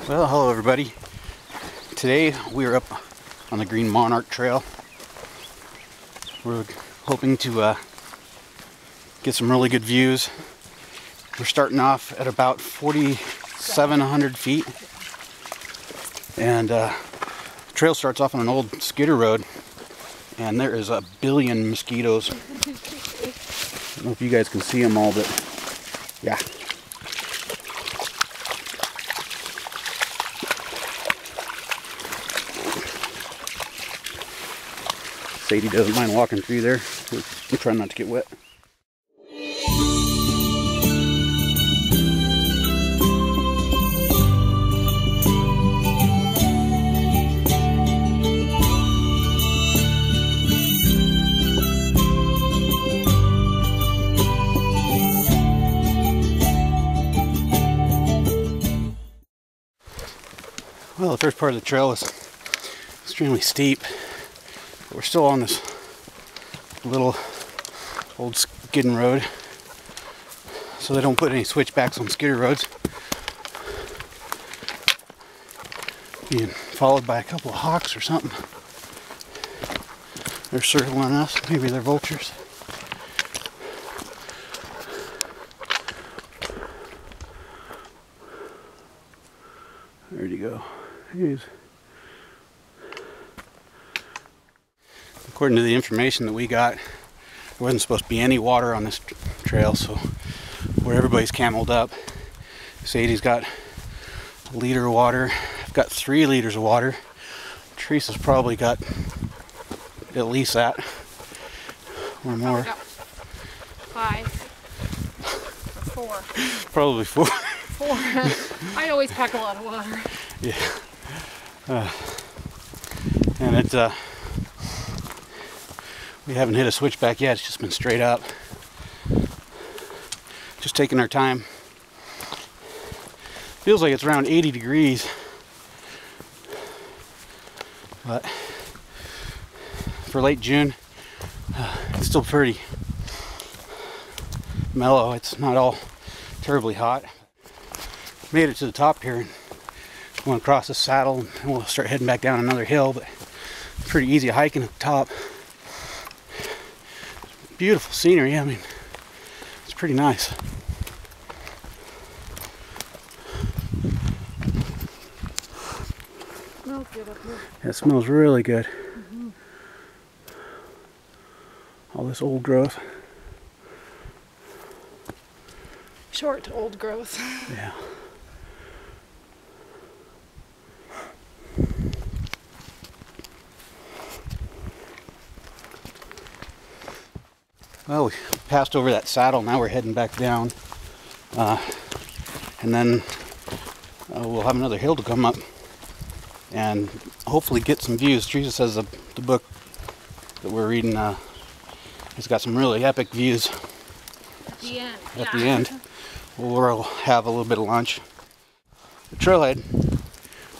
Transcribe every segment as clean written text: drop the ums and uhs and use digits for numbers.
Well, hello everybody. Today we are up on the Green Monarch Trail. We're hoping to get some really good views. We're starting off at about 4,700 feet. And the trail starts off on an old skidder road. And there is a billion mosquitoes. I don't know if you guys can see them all, but yeah. Sadee doesn't mind walking through there. We're trying not to get wet. Well, the first part of the trail is extremely steep. We're still on this little old skidding road, so they don't put any switchbacks on skidder roads. Being followed by a couple of hawks or something. They're circling us. Maybe they're vultures. There you go. Here's. According to the information that we got, there wasn't supposed to be any water on this trail, so where everybody's cameled up, Sadee's got a liter of water. I've got 3 liters of water. Teresa's probably got at least that or more. 5 or 4. Probably 4. 4. I always pack a lot of water. Yeah. And it's we haven't hit a switchback yet. It's just been straight up. Just taking our time. Feels like it's around 80 degrees. But for late June, it's still pretty mellow. It's not all terribly hot. Made it to the top here and went across the saddle and we'll start heading back down another hill, but pretty easy hiking at the top. Beautiful scenery. I mean, it's pretty nice. Smells good up here. Yeah, it smells really good. All this old growth. Short old growth. Yeah. Well, we passed over that saddle. Now we're heading back down. And then we'll have another hill to come up and hopefully get some views. Teresa says the book that we're reading has got some really epic views. At the end. At the end. We'll have a little bit of lunch. The trailhead,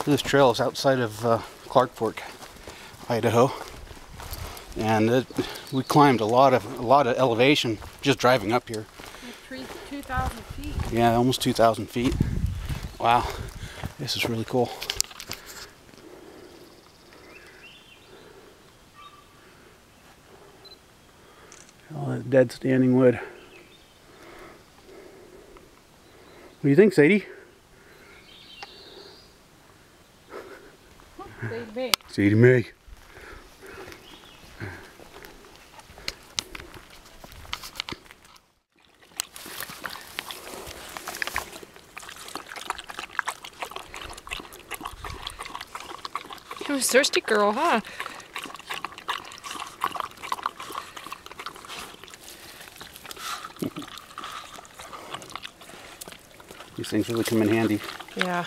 this trail is outside of Clark Fork, Idaho. And we climbed a lot of elevation just driving up here. 2,000 feet. Yeah, almost 2,000 feet. Wow, this is really cool. All that dead standing wood. What do you think, Sadee? Sadee May. Sadee May. She was a thirsty girl, huh? These things really come in handy. Yeah.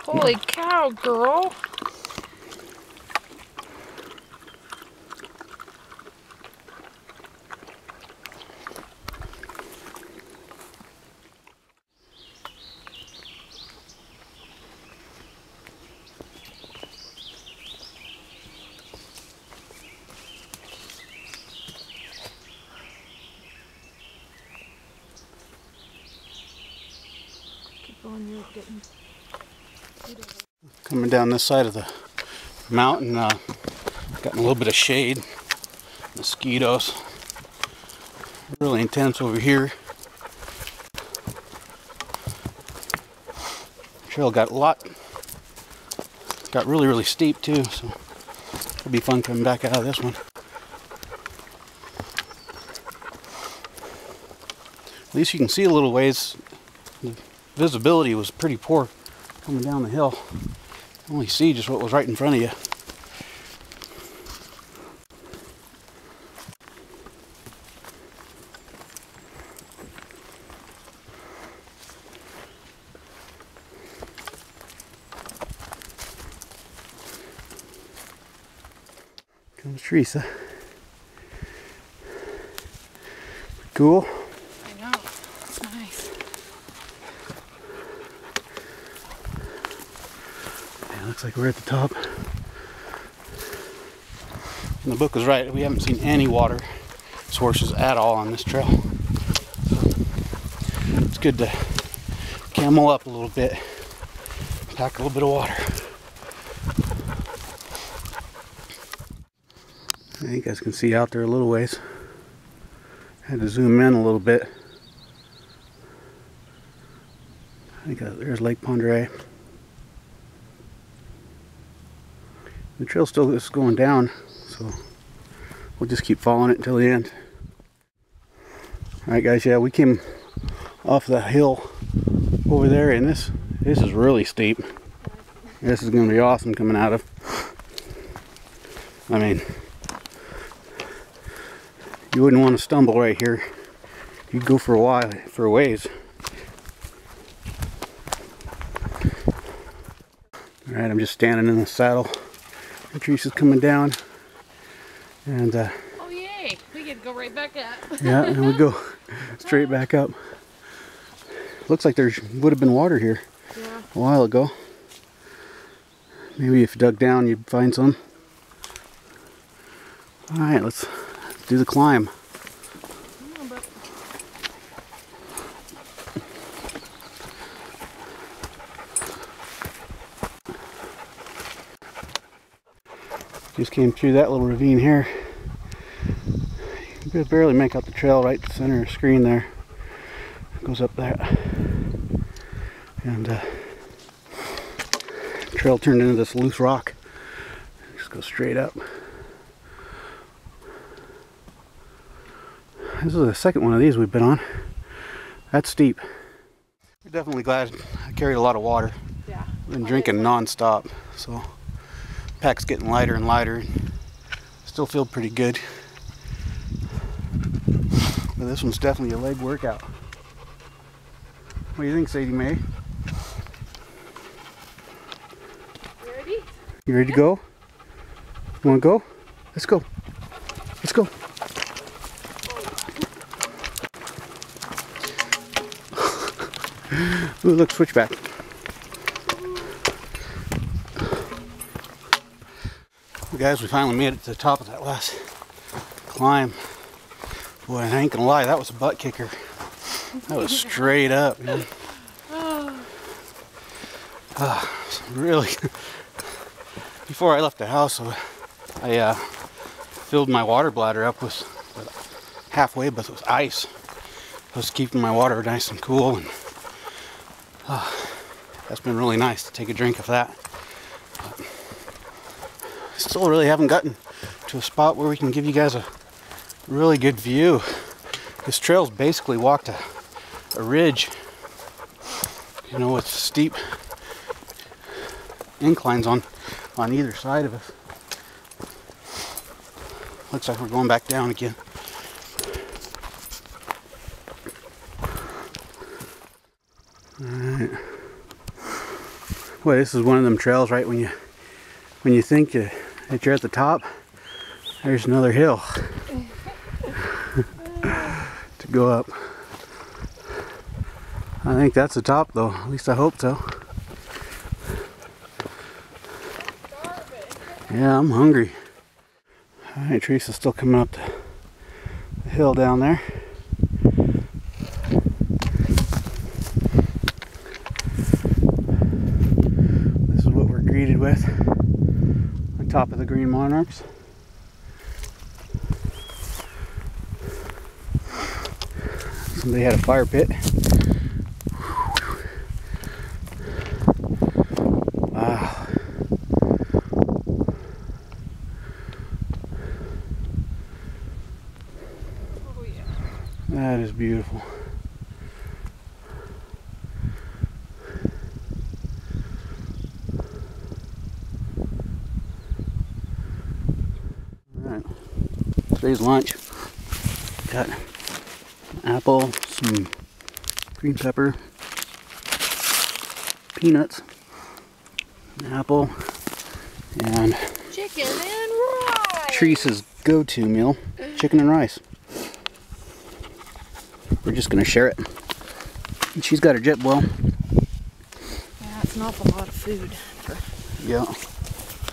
Holy cow, girl. on, you're getting... Coming down this side of the mountain, gotten a little bit of shade. Mosquitoes. Really intense over here. Trail got really, really steep too, so it'll be fun coming back out of this one. At least you can see a little ways. The visibility was pretty poor coming down the hill. You can only see just what was right in front of you. Comes Teresa. Cool. I know. It's nice. Yeah, looks like we're at the top. And the book was right. We haven't seen any water sources at all on this trail. So it's good to camel up a little bit. Pack a little bit of water. You guys can see out there a little ways. Had to zoom in a little bit. I think there's Lake Pondere. The trail still is going down, so we'll just keep following it until the end. Alright guys, yeah, we came off the hill over there, and this is really steep. This is going to be awesome coming out of. I mean, you wouldn't want to stumble right here. You'd go for a ways. Alright, I'm just standing in the saddle. Teresa's coming down. And oh yay! We get to go right back up. yeah, and we go straight back up. Looks like there would have been water here a while ago. Maybe if you dug down you'd find some. Alright, let's do the climb. Just came through that little ravine here. You can barely make out the trail right to the center of the screen there. It goes up that. And the trail turned into this loose rock. Just go straight up. This is the second one of these we've been on. That's steep. We're definitely glad I carried a lot of water. Yeah. I've been drinking non-stop, so pack's getting lighter and lighter. Still feel pretty good. But this one's definitely a leg workout. What do you think, Sadie Mae? You ready? You ready to go? You want to go? Let's go. Let's go. Ooh, look, switchback. Well, guys, we finally made it to the top of that last climb. Boy, I ain't gonna lie, that was a butt kicker. That was straight up, man. Really. Before I left the house, I filled my water bladder up with halfway, but it was ice. I was keeping my water nice and cool, and that's been really nice to take a drink of that. I still really haven't gotten to a spot where we can give you guys a really good view. This trail's basically walked a ridge, you know, with steep inclines on either side of us. Looks like we're going back down again. Alright. Boy, this is one of them trails, right? When you think that you're at the top, there's another hill to go up. I think that's the top, though. At least I hope so. Yeah, I'm hungry. Alright, Teresa's still coming up the hill down there. top of the Green Monarchs. Somebody had a fire pit. Wow. Oh yeah. That is beautiful. Alright. Today's lunch. Got an apple, some green pepper, peanuts, an apple, and Chicken and rice. Teresa's go-to meal, chicken and rice. We're just gonna share it. And she's got her jet boil. Yeah, it's an awful lot of food. Yeah,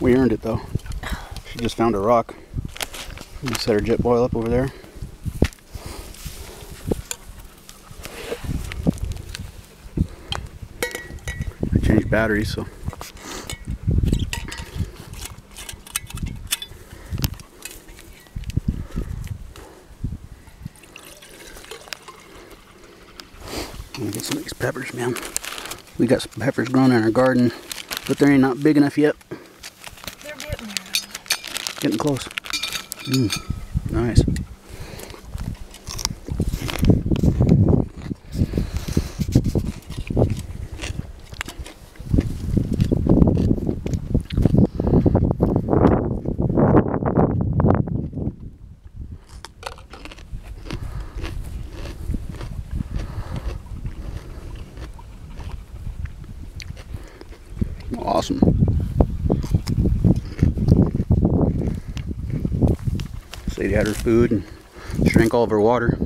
we earned it though. She just found a rock. We set her jet boil up over there. I changed batteries, so. I'm gonna get some of these peppers, man. We got some peppers growing in our garden, but they're not big enough yet. They're getting there. Getting close. Nice. Awesome. Sadee had her food and she drank all of her water.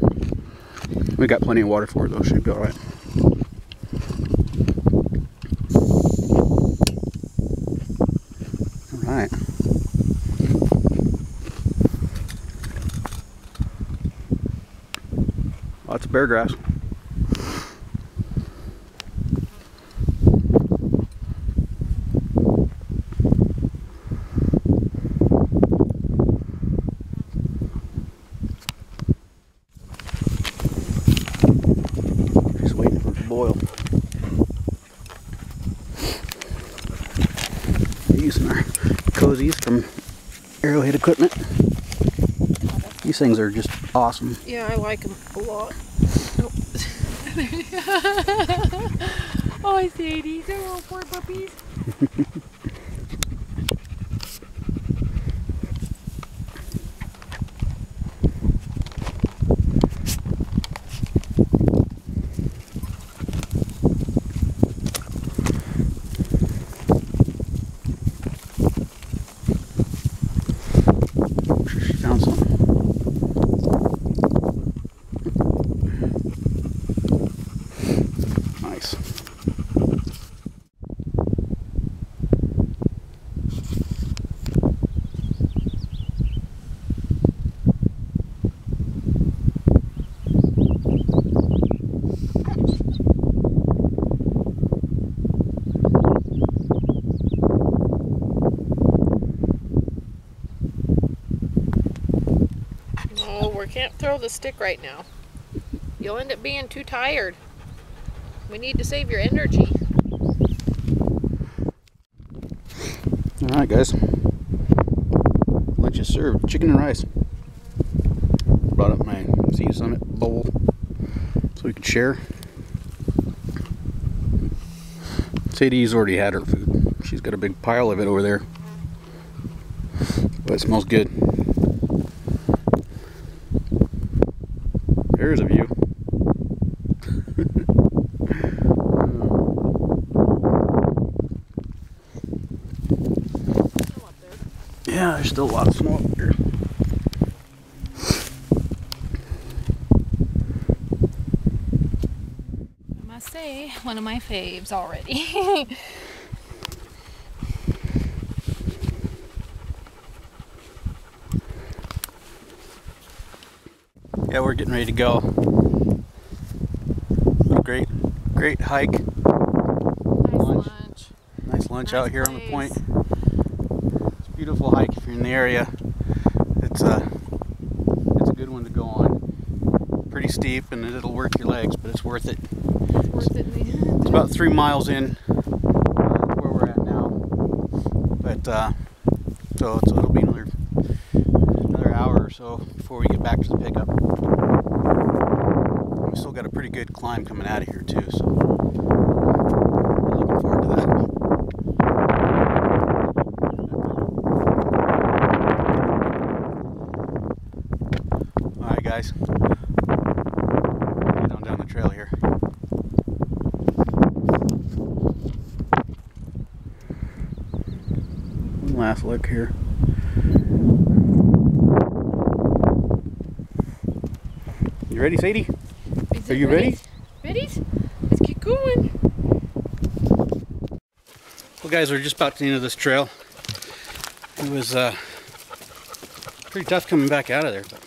We got plenty of water for her though, she'd be alright. Alright. Lots of bear grass. Boil. Using our cozies from Arrowhead Equipment. These things are just awesome. Yeah, I like them a lot. Oh, oh Sadie, they're little poor puppies. Found something. Nice. Can't throw the stick right now. You'll end up being too tired. We need to save your energy. Alright guys, lunch is served. Chicken and rice. Brought up my Sea Summit bowl so we could share. Sadee's already had her food. She's got a big pile of it over there, but it smells good. There's a view. Yeah, there's still a lot of snow up here. I must say, one of my faves already. Yeah, we're getting ready to go. What a great hike. Nice lunch. Nice lunch out here on the point. It's Beautiful hike if you're in the area. It's a good one to go on. Pretty steep and it'll work your legs, but it's worth it. It's worth it. It's about 3 miles in where we're at now, but so it'll be another hour or so before we get back to the pickup. We still got a pretty good climb coming out of here too, so I'm looking forward to that. All right, guys, head on down the trail here. One last look here. You ready, Sadie? Are you ready? Ready? Let's get going. Well, guys, we're just about to the end of this trail. It was pretty tough coming back out of there. But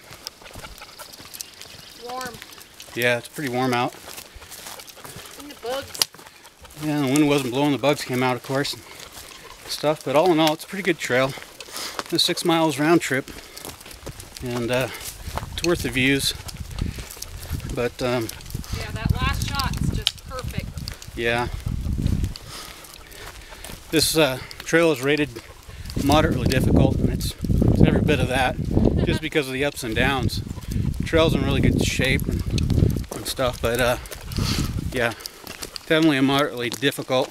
Warm. yeah, it's pretty warm out. And the bugs. Yeah, the wind wasn't blowing. The bugs came out, of course, and stuff. But all in all, it's a pretty good trail. It's 6 miles round trip, and it's worth the views. But yeah, that last shot's just perfect. yeah, this trail is rated moderately difficult, and it's every bit of that, just because of the ups and downs. The trail's in really good shape and stuff, but yeah, definitely a moderately difficult.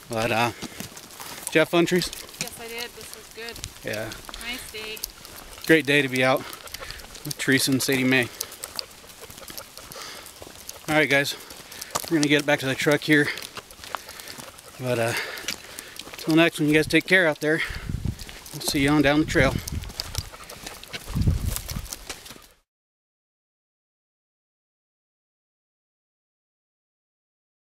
But did you have fun, Teresa? Yes, I did. This was good. Yeah. Nice day. Great day to be out with Teresa and Sadie Mae. Alright, guys, we're going to get back to the truck here. But until next one, you guys take care out there. We'll see you on down the trail.